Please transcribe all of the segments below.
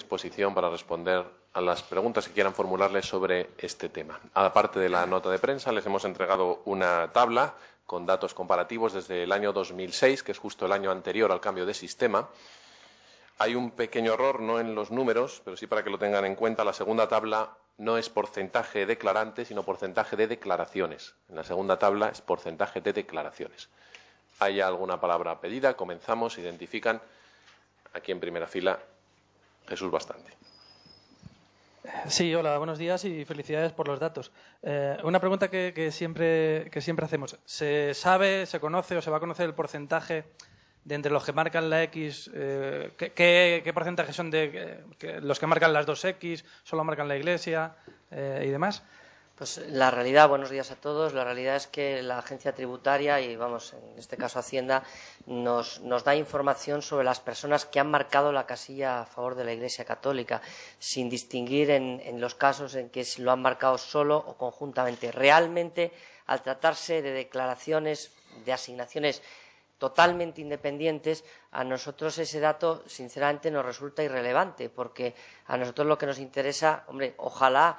disposición para responder a las preguntas que quieran formularles sobre este tema. Aparte de la nota de prensa, les hemos entregado una tabla con datos comparativos desde el año 2006, que es justo el año anterior al cambio de sistema. Hay un pequeño error, no en los números, pero sí para que lo tengan en cuenta. La segunda tabla no es porcentaje declarante, sino porcentaje de declaraciones. En la segunda tabla es porcentaje de declaraciones. ¿Hay alguna palabra pedida? Comenzamos. Identifican. Aquí en primera fila, Jesús Bastante. Sí, hola, buenos días y felicidades por los datos. Una pregunta que siempre hacemos. ¿Se sabe, se conoce o se va a conocer el porcentaje de entre los que marcan la X? ¿Qué porcentaje son de los que marcan las dos X, solo marcan la Iglesia y demás? Pues la realidad, buenos días a todos, la realidad es que la agencia tributaria y, vamos, en este caso Hacienda, nos da información sobre las personas que han marcado la casilla a favor de la Iglesia Católica, sin distinguir en los casos en que lo han marcado solo o conjuntamente. Realmente, al tratarse de declaraciones, de asignaciones totalmente independientes, a nosotros ese dato, sinceramente, nos resulta irrelevante, porque a nosotros lo que nos interesa, hombre, ojalá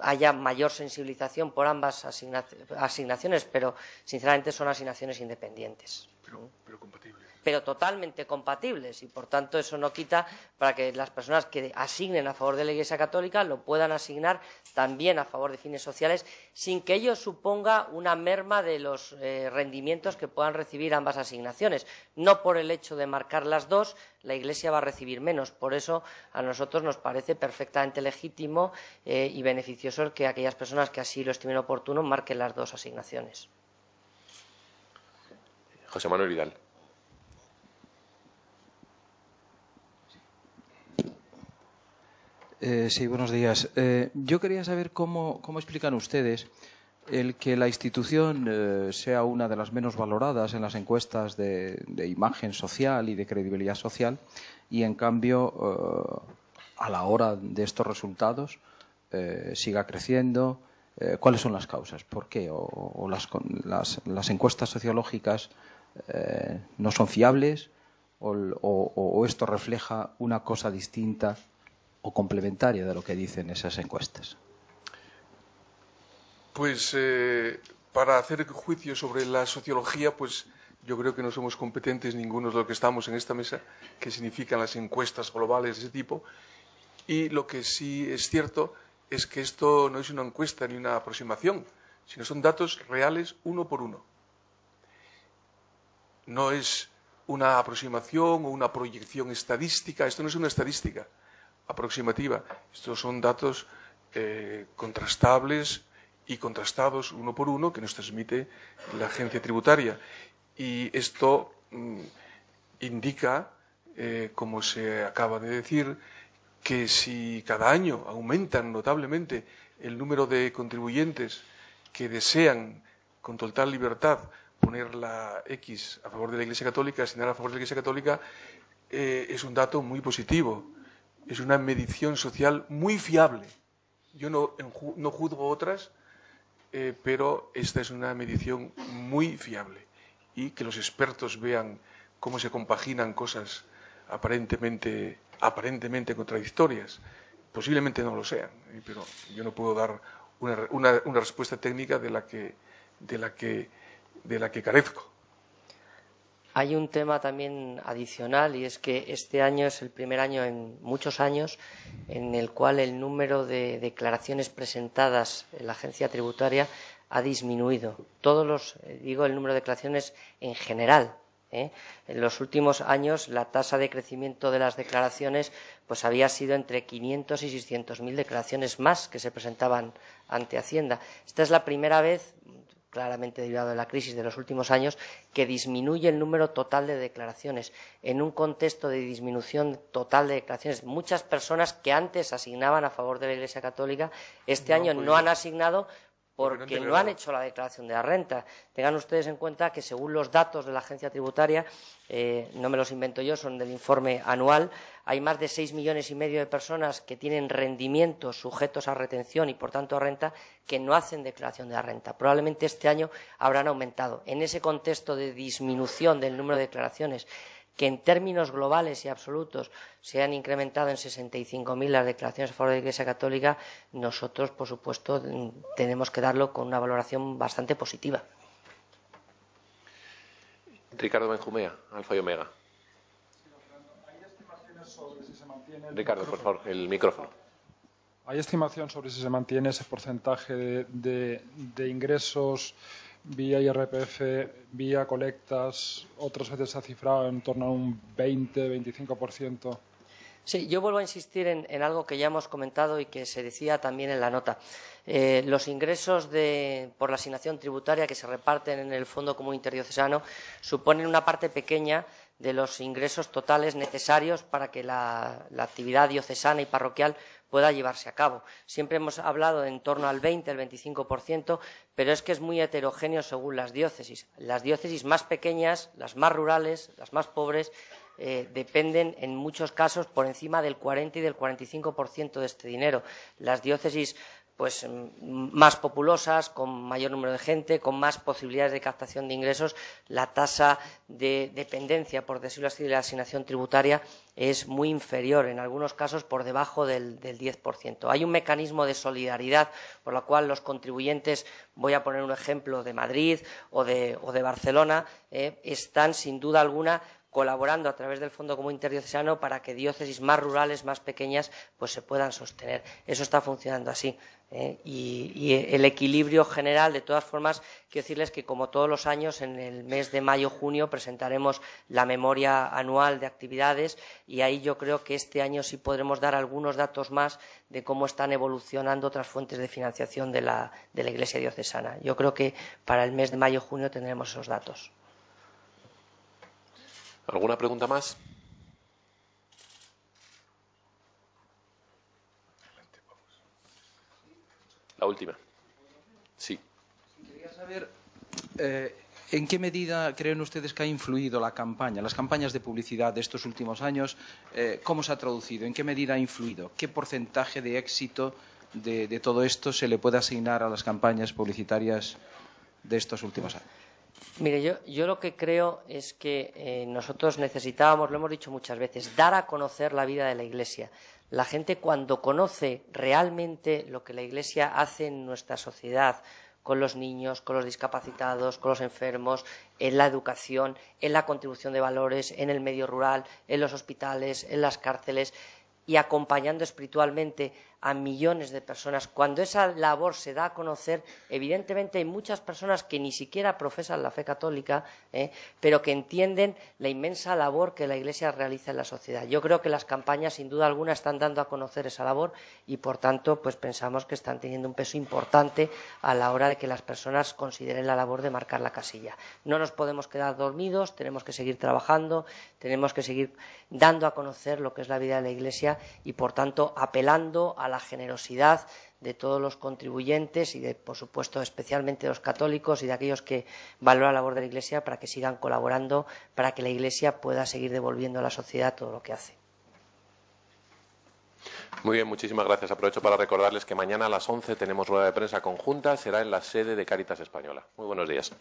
haya mayor sensibilización por ambas asignaciones, pero sinceramente son asignaciones independientes. Pero compatibles. Pero totalmente compatibles, y por tanto eso no quita para que las personas que asignen a favor de la Iglesia Católica lo puedan asignar también a favor de fines sociales, sin que ello suponga una merma de los rendimientos que puedan recibir ambas asignaciones. No por el hecho de marcar las dos, la Iglesia va a recibir menos. Por eso a nosotros nos parece perfectamente legítimo y beneficioso el que aquellas personas que así lo estimen oportuno marquen las dos asignaciones. José Manuel Vidal. Sí, buenos días. Yo quería saber cómo explican ustedes el que la institución sea una de las menos valoradas en las encuestas de imagen social y de credibilidad social y, en cambio, a la hora de estos resultados siga creciendo. ¿Cuáles son las causas? ¿Por qué? ¿O las encuestas sociológicas no son fiables? ¿O esto refleja una cosa distinta o complementaria de lo que dicen esas encuestas? Pues para hacer juicio sobre la sociología, pues yo creo que no somos competentes ninguno de los que estamos en esta mesa, que significan las encuestas globales de ese tipo. Y lo que sí es cierto es que esto no es una encuesta ni una aproximación, sino son datos reales uno por uno. No es una aproximación o una proyección estadística, esto no es una estadística aproximativa, estos son datos contrastables y contrastados uno por uno que nos transmite la agencia tributaria. Y esto indica, como se acaba de decir, que si cada año aumentan notablemente el número de contribuyentes que desean con total libertad poner la X a favor de la Iglesia Católica, asignar a favor de la Iglesia Católica, es un dato muy positivo. Es una medición social muy fiable. Yo no juzgo otras, pero esta es una medición muy fiable. Y que los expertos vean cómo se compaginan cosas aparentemente contradictorias. Posiblemente no lo sean, pero yo no puedo dar una respuesta técnica de la que carezco. Hay un tema también adicional, y es que este año es el primer año en muchos años en el cual el número de declaraciones presentadas en la agencia tributaria ha disminuido. Digo el número de declaraciones en general. En los últimos años la tasa de crecimiento de las declaraciones pues había sido entre 500 y 600.000 declaraciones más que se presentaban ante Hacienda. Esta es la primera vez, claramente derivado de la crisis de los últimos años, que disminuye el número total de declaraciones. En un contexto de disminución total de declaraciones, muchas personas que antes asignaban a favor de la Iglesia Católica, este año no han asignado porque no han hecho la declaración de la renta. Tengan ustedes en cuenta que, según los datos de la agencia tributaria, no me los invento yo, son del informe anual, hay más de 6,5 millones de personas que tienen rendimientos sujetos a retención y, por tanto, a renta, que no hacen declaración de la renta. Probablemente este año habrán aumentado. En ese contexto de disminución del número de declaraciones, que en términos globales y absolutos se han incrementado en 65.000 las declaraciones a favor de la Iglesia Católica, nosotros, por supuesto, tenemos que darlo con una valoración bastante positiva. Ricardo Benjumea, Alfa y Omega. Ricardo, por favor, el micrófono. ¿Hay estimación sobre si se mantiene ese porcentaje de ingresos vía IRPF, vía colectas? Otras veces se ha cifrado en torno a un 20-25%. Sí, yo vuelvo a insistir en algo que ya hemos comentado y que se decía también en la nota. Los ingresos por la asignación tributaria que se reparten en el Fondo Común Interdiocesano suponen una parte pequeña de los ingresos totales necesarios para que la actividad diocesana y parroquial pueda llevarse a cabo. Siempre hemos hablado de en torno al 20, el 25%, pero es que es muy heterogéneo según las diócesis. Las diócesis más pequeñas, las más rurales, las más pobres, dependen en muchos casos por encima del 40 y del 45% de este dinero. Las diócesis pues más populosas, con mayor número de gente, con más posibilidades de captación de ingresos, la tasa de dependencia, por decirlo así, de la asignación tributaria es muy inferior, en algunos casos por debajo del 10%. Hay un mecanismo de solidaridad por el cual los contribuyentes, voy a poner un ejemplo de Madrid o de Barcelona, están sin duda alguna colaborando a través del Fondo Común Interdiocesano para que diócesis más rurales, más pequeñas, pues se puedan sostener. Eso está funcionando así. Y el equilibrio general, de todas formas, quiero decirles que, como todos los años, en el mes de mayo-junio presentaremos la memoria anual de actividades y ahí yo creo que este año sí podremos dar algunos datos más de cómo están evolucionando otras fuentes de financiación de la Iglesia diocesana. Yo creo que para el mes de mayo-junio tendremos esos datos. ¿Alguna pregunta más? La última. Sí. Quería saber en qué medida creen ustedes que ha influido la campaña, las campañas de publicidad de estos últimos años, cómo se ha traducido, en qué medida ha influido, qué porcentaje de éxito de todo esto se le puede asignar a las campañas publicitarias de estos últimos años. Mire, yo lo que creo es que nosotros necesitábamos, lo hemos dicho muchas veces, dar a conocer la vida de la Iglesia. La gente, cuando conoce realmente lo que la Iglesia hace en nuestra sociedad, con los niños, con los discapacitados, con los enfermos, en la educación, en la contribución de valores, en el medio rural, en los hospitales, en las cárceles, y acompañando espiritualmente a millones de personas. Cuando esa labor se da a conocer, evidentemente hay muchas personas que ni siquiera profesan la fe católica, pero que entienden la inmensa labor que la Iglesia realiza en la sociedad. Yo creo que las campañas, sin duda alguna, están dando a conocer esa labor y, por tanto, pues pensamos que están teniendo un peso importante a la hora de que las personas consideren la labor de marcar la casilla. No nos podemos quedar dormidos, tenemos que seguir trabajando, tenemos que seguir dando a conocer lo que es la vida de la Iglesia y, por tanto, apelando a la generosidad de todos los contribuyentes y, por supuesto, especialmente de los católicos y de aquellos que valoran la labor de la Iglesia para que sigan colaborando, para que la Iglesia pueda seguir devolviendo a la sociedad todo lo que hace. Muy bien, muchísimas gracias. Aprovecho para recordarles que mañana a las 11 tenemos rueda de prensa conjunta, será en la sede de Cáritas Española. Muy buenos días.